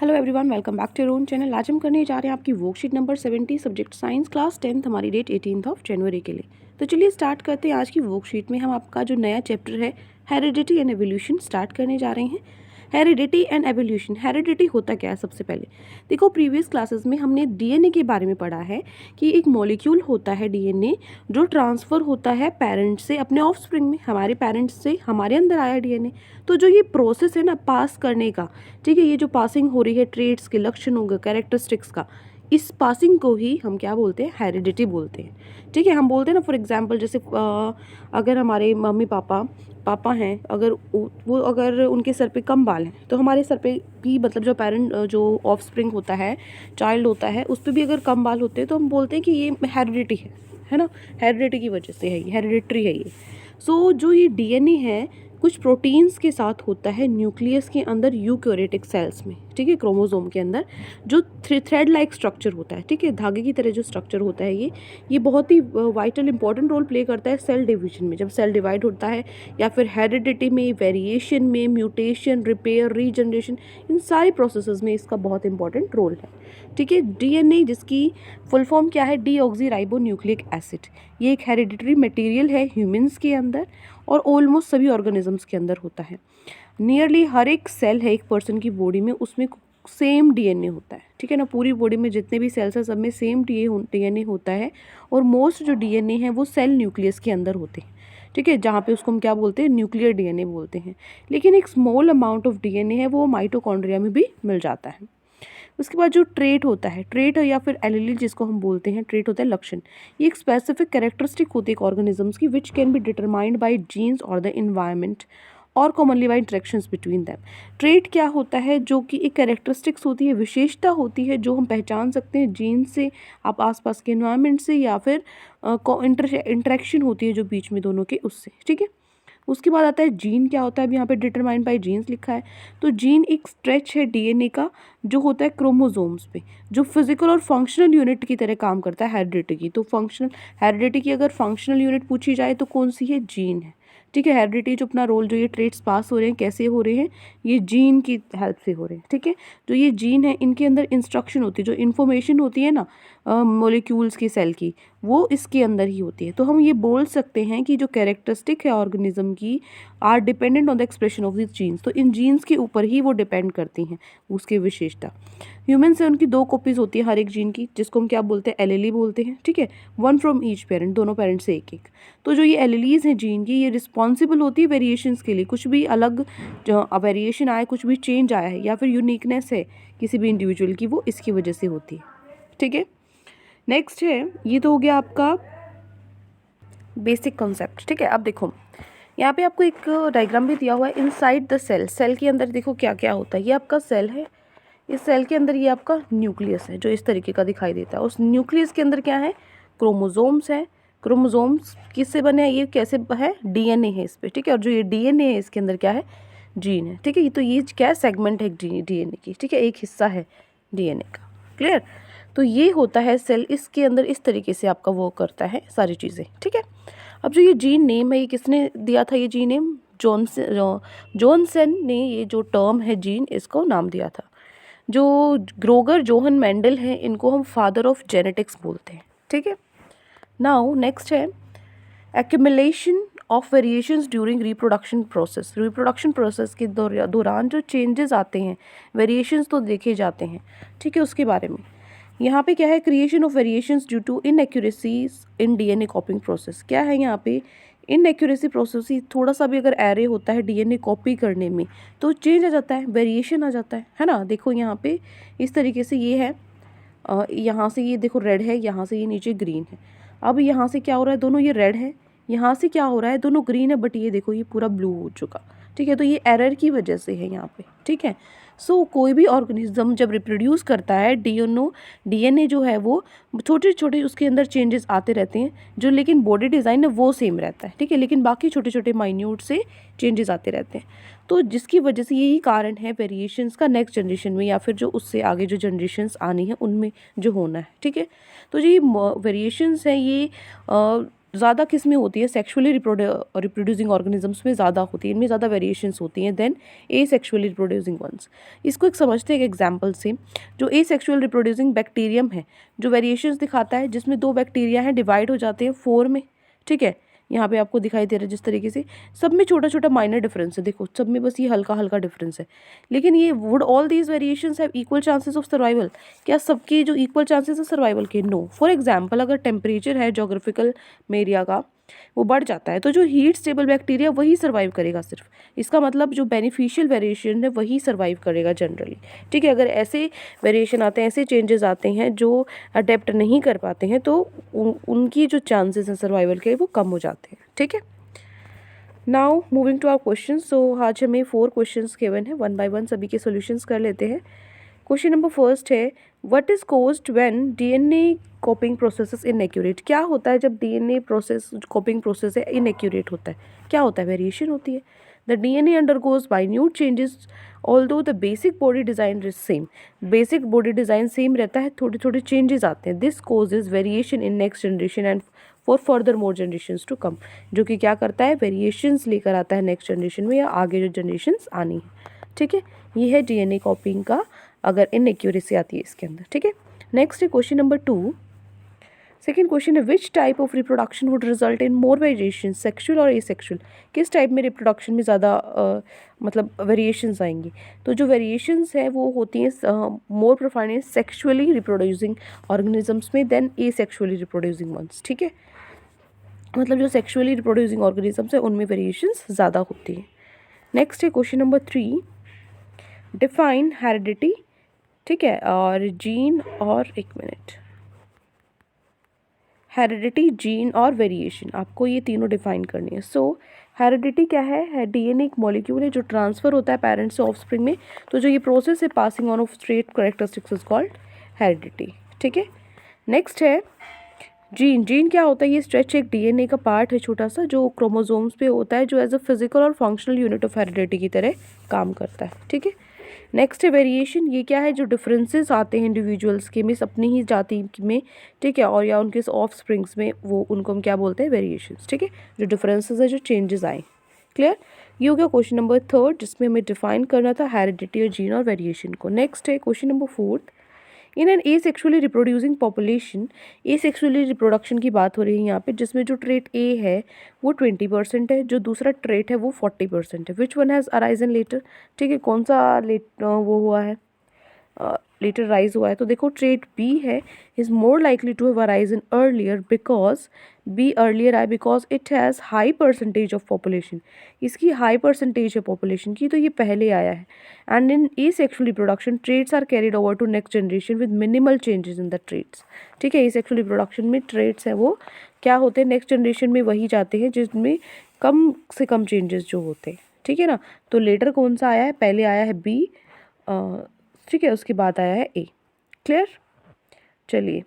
Hello everyone, welcome back to your own channel. आज हम करने जा रहे हैं आपकी worksheet number 70 subject science class 10th, हमारी डेट 18 जनवरी के लिए। तो चलिए स्टार्ट करते हैं। आज की वर्कशीट में हम आपका जो नया चैप्टर है हेरिडिटी एंड एवोल्यूशन स्टार्ट करने जा रहे हैं। Heredity and evolution. हेरिडिटी होता क्या है? सबसे पहले देखो, प्रीवियस क्लासेस में हमने डीएनए के बारे में पढ़ा है कि एक मॉलिक्यूल होता है डीएनए जो ट्रांसफ़र होता है पेरेंट्स से अपने ऑफस्प्रिंग में। हमारे पेरेंट्स से हमारे अंदर आया डीएनए। तो जो ये प्रोसेस है ना पास करने का, ठीक है, ये जो पासिंग हो रही है ट्रेट्स के, लक्षणों का, कैरेक्टरिस्टिक्स का, इस पासिंग को ही हम क्या बोलते हैं? हेरिडिटी बोलते हैं। ठीक है, हम बोलते हैं ना, फॉर एग्जांपल जैसे अगर हमारे मम्मी पापा हैं, अगर उनके सर पे कम बाल हैं तो हमारे सर पे भी, मतलब जो पेरेंट जो ऑफस्प्रिंग होता है, चाइल्ड होता है, उस पर भी अगर कम बाल होते हैं तो हम बोलते हैं कि ये हेरिडिटी है ना, हेरिडिटी की वजह से है, ये हेरिडिटरी है ये। सो जो ये डीएनए है कुछ प्रोटीन्स के साथ होता है न्यूक्लियस के अंदर, यूकैरियोटिक सेल्स में, ठीक है, क्रोमोसोम के अंदर जो थ्रेड लाइक स्ट्रक्चर होता है, ठीक है, धागे की तरह जो स्ट्रक्चर होता है ये बहुत ही वाइटल इंपॉर्टेंट रोल प्ले करता है सेल डिवीजन में। जब सेल डिवाइड होता है या फिर हेरिडिटी में, वेरिएशन में, म्यूटेशन, रिपेयर, रीजनरेशन, इन सारी प्रोसेसेस में इसका बहुत इंपॉर्टेंट रोल है। ठीक है, डीएनए जिसकी फुल फॉर्म क्या है? Deoxy nucleic acid. ये एक हेरिडिटरी मटेरियल है ह्यूमंस के अंदर और ऑलमोस्ट सभी ऑर्गेनिजम्स के अंदर होता है। नियरली हर एक सेल है एक पर्सन की बॉडी में, उसमें सेम डीएनए होता है। ठीक है ना, पूरी बॉडी में जितने भी सेल्स हैं सब में सेम डीएनए होता है। और मोस्ट जो डीएनए है वो सेल न्यूक्लियस के अंदर होते हैं। ठीक है, जहाँ पे उसको हम क्या बोलते हैं? न्यूक्लियर डीएनए बोलते हैं। लेकिन एक स्मॉल अमाउंट ऑफ डीएनए है वो माइटोकॉन्ड्रिया में भी मिल जाता है। उसके बाद जो ट्रेट होता है, ट्रेट या फिर एलील जिसको हम बोलते हैं, ट्रेट होता है लक्षण। ये एक स्पेसिफिक कैरेक्टरिस्टिक होती है एक ऑर्गेनिजम्स की, which can be determined by genes और द इन्वायरमेंट और commonly by interactions between them. Trait क्या होता है? जो कि एक कैरेक्टरिस्टिक्स होती है, विशेषता होती है जो हम पहचान सकते हैं जीन से, आप आसपास के इन्वायरमेंट से, या फिर इंटरेक्शन होती है जो बीच में दोनों के, उससे। ठीक है, उसके बाद आता है जीन। क्या होता है? अब यहाँ पे डिटरमाइंड बाय जीन्स लिखा है। तो जीन एक स्ट्रेच है डीएनए का जो होता है क्रोमोसोम्स पे, जो फिजिकल और फंक्शनल यूनिट की तरह काम करता है हेरिडिटी की। तो फंक्शनल हेरिडिटी की अगर फंक्शनल यूनिट पूछी जाए तो कौन सी है? जीन है। ठीक है, हेरिडिटी जो अपना रोल, जो ये ट्रेट्स पास हो रहे हैं, कैसे हो रहे हैं? ये जीन की हेल्प से हो रहे हैं। ठीक है, जो ये जीन है इनके अंदर इंस्ट्रक्शन होती है, जो इन्फॉर्मेशन होती है ना मॉलिक्यूल्स की, सेल की, वो इसके अंदर ही होती है। तो हम ये बोल सकते हैं कि जो कैरेक्टरिस्टिक है ऑर्गेनिज्म की are dependent on the expression of this genes. तो इन जीन्स के ऊपर ही वो डिपेंड करती हैं, उसकी विशेषता। ह्यूमन से उनकी 2 कॉपीज होती है हर एक जीन की, जिसको हम क्या बोलते हैं? एलीली बोलते हैं। ठीक है, 1 फ्रॉम ईच पेरेंट, दोनों पेरेंट से एक एक। तो जो ये एलीलीज हैं जीन की, ये रिस्पॉन्सिबल होती है वेरिएशंस के लिए। कुछ भी अलग जो वेरिएशन आए, कुछ भी चेंज आया है या फिर यूनिकनेस है किसी भी इंडिविजुअल की, वो इसकी वजह से होती है। ठीक है, नेक्स्ट है, ये तो हो गया आपका बेसिक कॉन्सेप्ट। ठीक है, अब देखो यहाँ पे आपको एक डायग्राम भी दिया हुआ है। इनसाइड द सेल, सेल के अंदर देखो क्या क्या होता है। ये आपका सेल है, इस सेल के अंदर ये आपका न्यूक्लियस है जो इस तरीके का दिखाई देता है। उस न्यूक्लियस के अंदर क्या है? क्रोमोसोम्स है। क्रोमोसोम्स किससे बने हैं? ये कैसे है? डीएनए है इस पे। ठीक है, और जो ये डीएनए है इसके अंदर क्या है? जीन है। ठीक है, तो ये क्या है? सेगमेंट है डीएनए की। ठीक है, एक हिस्सा है डीएनए का। क्लियर? तो ये होता है सेल, इसके अंदर इस तरीके से आपका वो करता है सारी चीज़ें। ठीक है, अब जो ये जीन नेम है, ये किसने दिया था? ये जीन नेम जॉनसन ने, ये जो टर्म है जीन, इसको नाम दिया था। जो ग्रोगर जोहन मेंडल है, इनको हम फादर ऑफ जेनेटिक्स बोलते हैं। ठीक है, नाउ नेक्स्ट है accumulation of variations during reproduction process. Reproduction process के दौरान जो चेंजेस आते हैं, वेरिएशंस तो देखे जाते हैं। ठीक है, उसके बारे में यहाँ पे क्या है? Creation of variations due to inaccuracies in DNA copying process. क्या है यहाँ पे? इनएक्यूरेसी प्रोसेस ही, थोड़ा सा भी अगर एरे होता है डीएनए कॉपी करने में तो चेंज आ जाता है, वेरिएशन आ जाता है ना। देखो यहाँ पे इस तरीके से ये है, यहाँ से ये देखो रेड है, यहाँ से ये नीचे ग्रीन है। अब यहाँ से क्या हो रहा है? दोनों ये रेड है, यहाँ से क्या हो रहा है? दोनों ग्रीन है, बट ये देखो ये पूरा ब्लू हो चुका। ठीक है, तो ये एरर की वजह से है यहाँ पे। ठीक है, सो कोई भी ऑर्गेनिज्म जब रिप्रोड्यूस करता है, डीएनए जो है वो छोटे छोटे उसके अंदर चेंजेस आते रहते हैं, जो लेकिन बॉडी डिज़ाइन है वो सेम रहता है। ठीक है, लेकिन बाकी छोटे छोटे माइन्यूट से चेंजेस आते रहते हैं। तो जिसकी वजह से यही कारण है वेरिएशंस का नेक्स्ट जनरेशन में, या फिर जो उससे आगे जो जनरेशन्स आनी है उनमें जो होना है। ठीक है, तो जो ये वेरिएशंस हैं ये ज़्यादा किस में होती है, सेक्सुअली रिप्रोड्यूसिंग ऑर्गेनिजम्स में ज़्यादा होती है, इनमें ज़्यादा वेरिएशंस होती हैं than a sexually reproducing ones. इसको एक समझते हैं एक एग्जांपल से। जो ए सेक्सुअल रिप्रोड्यूसिंग बैक्टीरियम है जो वेरिएशंस दिखाता है, जिसमें 2 बैक्टीरिया हैं, डिवाइड हो जाते हैं 4 में, ठीक है। यहाँ पे आपको दिखाई दे रहा है जिस तरीके से, सब में छोटा छोटा माइनर डिफरेंस है, देखो सब में बस ये हल्का हल्का डिफरेंस है। लेकिन ये would all these variations have equal chances of survival, क्या सबके जो इक्वल चांसेस है सर्वाइवल के? नो। फॉर एग्जाम्पल, अगर टेम्परेचर है जोग्राफिकल एरिया का वो बढ़ जाता है तो जो हीट स्टेबल बैक्टीरिया वही सर्वाइव करेगा सिर्फ, इसका मतलब जो बेनिफिशियल वेरिएशन है वही सर्वाइव करेगा जनरली, ठीक है। अगर ऐसे वेरिएशन आते हैं, ऐसे चेंजेस आते हैं जो अडेप्ट नहीं कर पाते हैं तो उनकी जो चांसेस हैं सर्वाइवल के वो कम हो जाते हैं, ठीक है। Now moving to our question. So आज हमें 4 क्वेश्चंस गिवन है, 1 बाय 1 सभी के सॉल्यूशंस कर लेते हैं। क्वेश्चन नंबर फर्स्ट है, what is caused when DNA copying process is inaccurate? क्या होता है जब डीएनए प्रोसेस कॉपिंग प्रोसेस है इनएक्यूरेट होता है? क्या होता है? वेरिएशन होती है। The DNA undergoes minute changes although the basic body design is same. Basic body design same रहता है, थोड़े थोड़े चेंजेस आते हैं। This causes variation in next generation and for further more generations to come. जो कि क्या करता है, वेरिएशंस लेकर आता है नेक्स्ट जनरेशन में या आगे जो जनरेशंस आनी है, ठीक है। ये है डीएनए कॉपिंग का अगर इनएक्यूरेसी आती है इसके अंदर, ठीक है। नेक्स्ट है क्वेश्चन नंबर 2। सेकेंड क्वेश्चन है, which type of reproduction would result in more variation, sexual और एसेक्सुअल? किस टाइप में रिप्रोडक्शन में ज़्यादा मतलब वेरिएशंस आएंगी? तो जो वेरिएशंस है वो होती हैं मोर प्रोफाइनेंट सेक्सुअली रिप्रोड्यूसिंग ऑर्गेनिजम्स में देन एसेक्सुअली रिप्रोड्यूसिंग वंस, ठीक है। मतलब जो सेक्सुअली रिप्रोड्यूसिंग ऑर्गेनिजम्स है उनमें वेरिएशंस ज़्यादा होती हैं। नेक्स्ट है क्वेश्चन नंबर 3, डिफाइन हेरिडिटी, ठीक है, और जीन और एक मिनट, हेरिडिटी, जीन और वेरिएशन, आपको ये तीनों डिफाइन करनी है। सो हेरिडिटी क्या है? डीएनए एक मॉलिक्यूल है जो ट्रांसफर होता है पेरेंट्स से ऑफस्प्रिंग में, तो जो ये प्रोसेस है passing on off trait characteristics is called heredity, ठीक है। नेक्स्ट है जीन। जीन क्या होता है? ये स्ट्रेच एक डीएनए का पार्ट है छोटा सा जो क्रोमोसोम्स पे होता है, जो एज अ फिजिकल और फंक्शनल यूनिट ऑफ हेरिडिटी की तरह काम करता है, ठीक है। नेक्स्ट है वेरिएशन। ये क्या है? जो डिफरेंसेस आते हैं इंडिविजुअल्स के में अपनी ही जाति में, ठीक है, और या उनके ऑफ स्प्रिंग्स में, वो उनको हम क्या बोलते हैं? वेरिएशंस, ठीक है। जो डिफरेंसेस है, जो चेंजेस आए, क्लियर। ये हो गया क्वेश्चन नंबर 3 जिसमें हमें डिफाइन करना था हेरिडिटी और जीन और वेरिएशन को। नेक्स्ट है question number 4, in an asexually reproducing population, asexually reproduction की बात हो रही है यहाँ पे, जिसमें जो ट्रेट ए है वो 20% है, जो दूसरा ट्रेट है वो 40% है। Which one has arisen later, ठीक है, कौन सा वो हुआ है लेटर राइज हुआ है? तो देखो ट्रेट बी है is more likely to have arisen earlier, because B earlier आए because it has high percentage of population, इसकी हाई परसेंटेज है पॉपुलेशन की, तो ये पहले आया है। And in asexual reproduction traits are carried over to next generation with minimal changes in the traits, ठीक है। एसेक्सुअल रिप्रोडक्शन में ट्रेट्स हैं वो क्या होते हैं, नेक्स्ट जनरेशन में वही जाते हैं जिसमें कम से कम चेंजेस जो होते हैं, ठीक है ना। तो लेटर कौन सा आया है? पहले आया है बी, ठीक है, उसके बाद आया है ए, क्लियर। चलिए,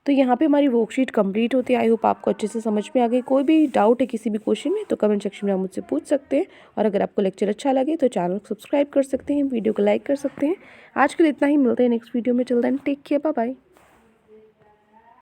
तो यहाँ पे हमारी वर्कशीट कंप्लीट होती है। आई होप आपको अच्छे से समझ में आ गई। कोई भी डाउट है किसी भी क्वेश्चन में तो कमेंट सेक्शन में आप मुझसे पूछ सकते हैं, और अगर आपको लेक्चर अच्छा लगे तो चैनल को सब्सक्राइब कर सकते हैं, वीडियो को लाइक कर सकते हैं। आज के लिए इतना ही, मिलते हैं नेक्स्ट वीडियो में। Till then take care, bye bye.